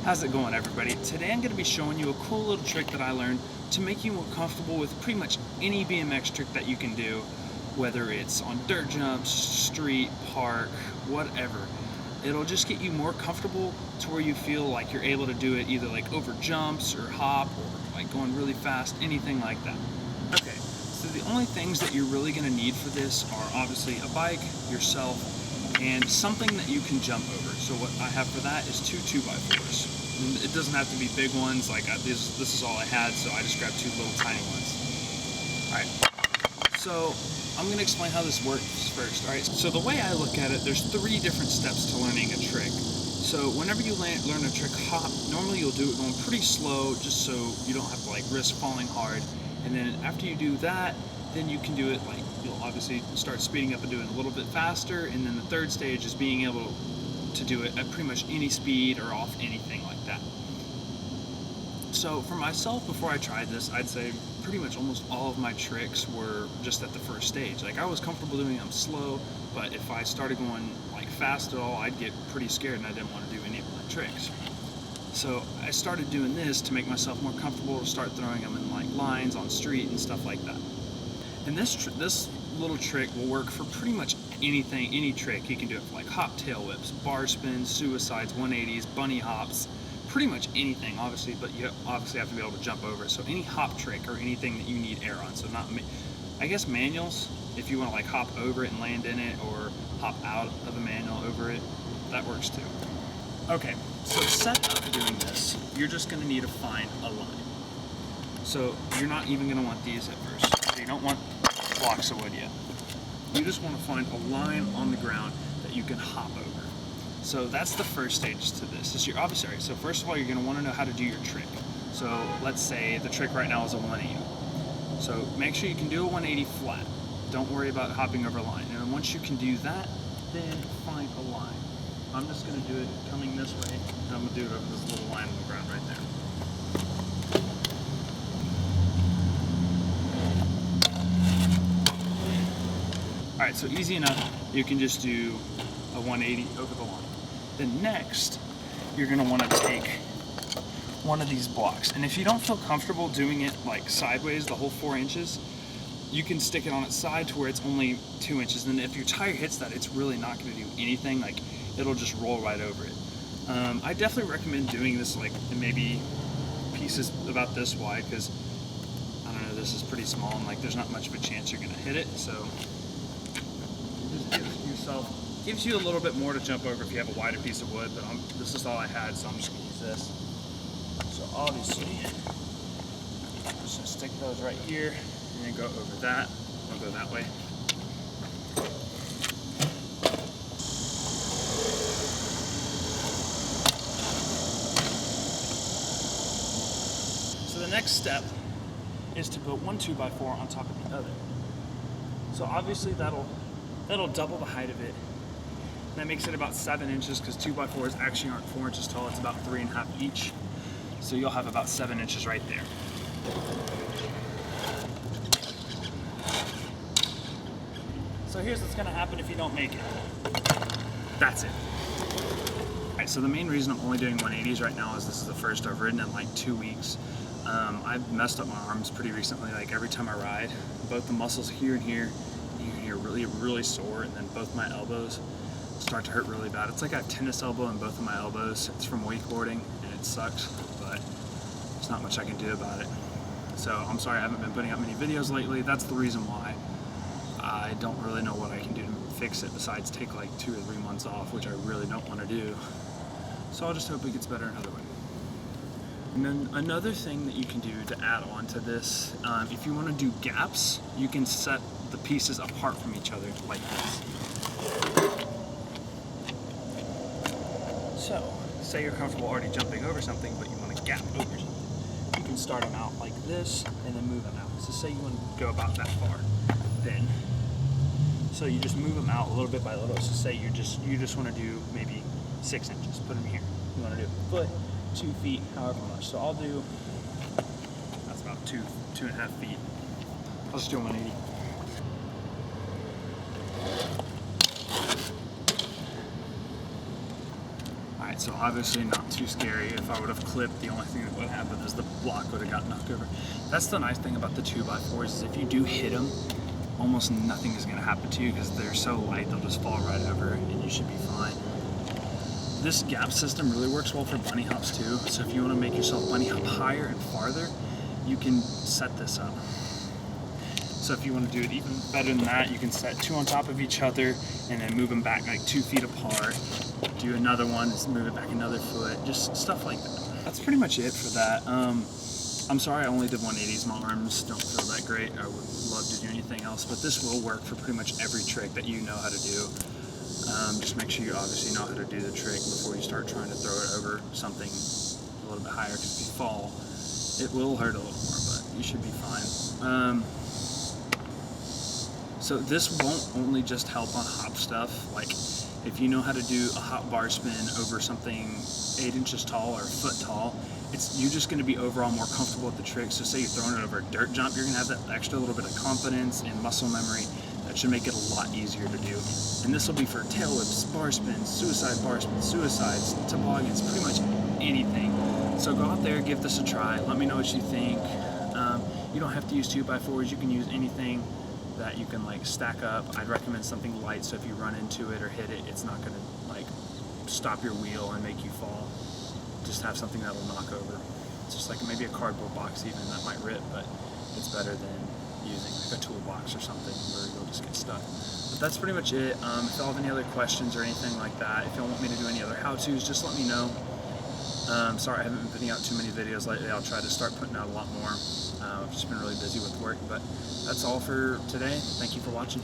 How's it going, everybody? Today I'm going to be showing you a cool little trick that I learned to make you more comfortable with pretty much any BMX trick that you can do, whether it's on dirt jumps, street, park, whatever. It'll just get you more comfortable to where you feel like you're able to do it either like over jumps or hop or like going really fast, anything like that. Okay, so the only things that you're really going to need for this are obviously a bike, yourself, and something that you can jump over. So what I have for that is two 2x4s. And it doesn't have to be big ones, like this is all I had, so I just grabbed two little tiny ones. Alright, so I'm going to explain how this works first. Alright, so the way I look at it, there's 3 different steps to learning a trick. So whenever you learn a trick hop, normally you'll do it going pretty slow, just so you don't have to like risk falling hard. And then after you do that, then you can do it like, you'll obviously start speeding up and doing it a little bit faster, and then the third stage is being able to do it at pretty much any speed or off anything like that. So for myself, before I tried this, I'd say pretty much almost all of my tricks were just at the first stage. Like I was comfortable doing them slow, but if I started going like fast at all, I'd get pretty scared and I didn't want to do any of my tricks. So I started doing this to make myself more comfortable, to start throwing them in like lines on street and stuff like that. And this little trick will work for pretty much anything, any trick. You can do it for like hop tail whips, bar spins, suicides, 180s, bunny hops, pretty much anything, obviously, but you obviously have to be able to jump over it. So any hop trick or anything that you need air on. So not, I guess manuals, if you want to like hop over it and land in it, or hop out of a manual over it, that works too. Okay, so set up doing this, you're just going to need to find a line. So you're not even going to want these at first. You don't want blocks of wood yet. You just want to find a line on the ground that you can hop over. So that's the first stage to this. It's your obviously. So first of all, you're going to want to know how to do your trick. So let's say the trick right now is a 180. So make sure you can do a 180 flat. Don't worry about hopping over a line. And then once you can do that, then find a line. I'm just going to do it coming this way, and I'm going to do it over this little line on the ground right there. Alright, so easy enough, you can just do a 180 over the line. Then next, you're going to want to take one of these blocks. And if you don't feel comfortable doing it like sideways, the whole 4 inches, you can stick it on its side to where it's only 2 inches. And if your tire hits that, it's really not going to do anything. Like, it'll just roll right over it. I definitely recommend doing this like in maybe pieces about this wide, because I don't know, this is pretty small and like there's not much of a chance you're going to hit it. So gives you a little bit more to jump over if you have a wider piece of wood, but this is all I had, so I'm just going to use this. So obviously, I'm just going to stick those right here, and then go over that. I'll go that way. So the next step is to put one 2x4 on top of the other. So obviously that'll double the height of it. That makes it about 7 inches, because 2x4s actually aren't 4 inches tall, it's about 3.5 each. So you'll have about 7 inches right there. So here's what's gonna happen if you don't make it. That's it. Alright, so the main reason I'm only doing 180s right now is this is the first I've ridden in like 2 weeks. I've messed up my arms pretty recently. Like every time I ride, both the muscles here and here, you're really sore, and then both my elbows start to hurt really bad. It's like I have tennis elbow in both of my elbows. It's from wakeboarding, and it sucks, but there's not much I can do about it. So I'm sorry I haven't been putting up many videos lately. That's the reason why. I don't really know what I can do to fix it besides take like 2 or 3 months off, which I really don't want to do. So I'll just hope it gets better another way. And then another thing that you can do to add on to this, if you want to do gaps, you can set the pieces apart from each other like this. So, say you're comfortable already jumping over something, but you want to gap over something. You can start them out like this and then move them out. So say you want to go about that far, then, so you just move them out a little bit by little. So say you just want to do maybe 6 inches, put them here. You want to do a foot, 2 feet, however much. So I'll do, that's about 2.5 feet. I'll just do 180. So obviously not too scary. If I would have clipped, the only thing that would happen is the block would have got knocked over. That's the nice thing about the 2x4s is if you do hit them, almost nothing is going to happen to you because they're so light, they'll just fall right over and you should be fine. This gap system really works well for bunny hops too. So if you want to make yourself bunny hop higher and farther, you can set this up. So if you want to do it even better than that, you can set 2 on top of each other and then move them back like 2 feet apart. Do another one, just move it back another foot, just stuff like that. That's pretty much it for that. I'm sorry I only did 180s. My arms don't feel that great. I would love to do anything else, but this will work for pretty much every trick that you know how to do. Just make sure you obviously know how to do the trick before you start trying to throw it over something a little bit higher, because if you fall, it will hurt a little more, but you should be fine. So this won't only just help on hop stuff. Like if you know how to do a hop bar spin over something 8 inches tall or a foot tall, you're just going to be overall more comfortable with the trick. So say you're throwing it over a dirt jump, you're going to have that extra little bit of confidence and muscle memory that should make it a lot easier to do. And this will be for tail whips, bar spins, suicides, toboggans, pretty much anything. So go out there, give this a try. Let me know what you think. You don't have to use 2x4s. You can use anything that you can like stack up. I'd recommend something light, so if you run into it or hit it, it's not going to like stop your wheel and make you fall. Just have something that will knock over. It's just like maybe a cardboard box even that might rip, but it's better than using like a toolbox or something where you'll just get stuck. But that's pretty much it. If y'all have any other questions or anything like that, if y'all want me to do any other how-tos, just let me know. Sorry I haven't been putting out too many videos lately. I'll try to start putting out a lot more. I've just been really busy with work, but that's all for today. Thank you for watching.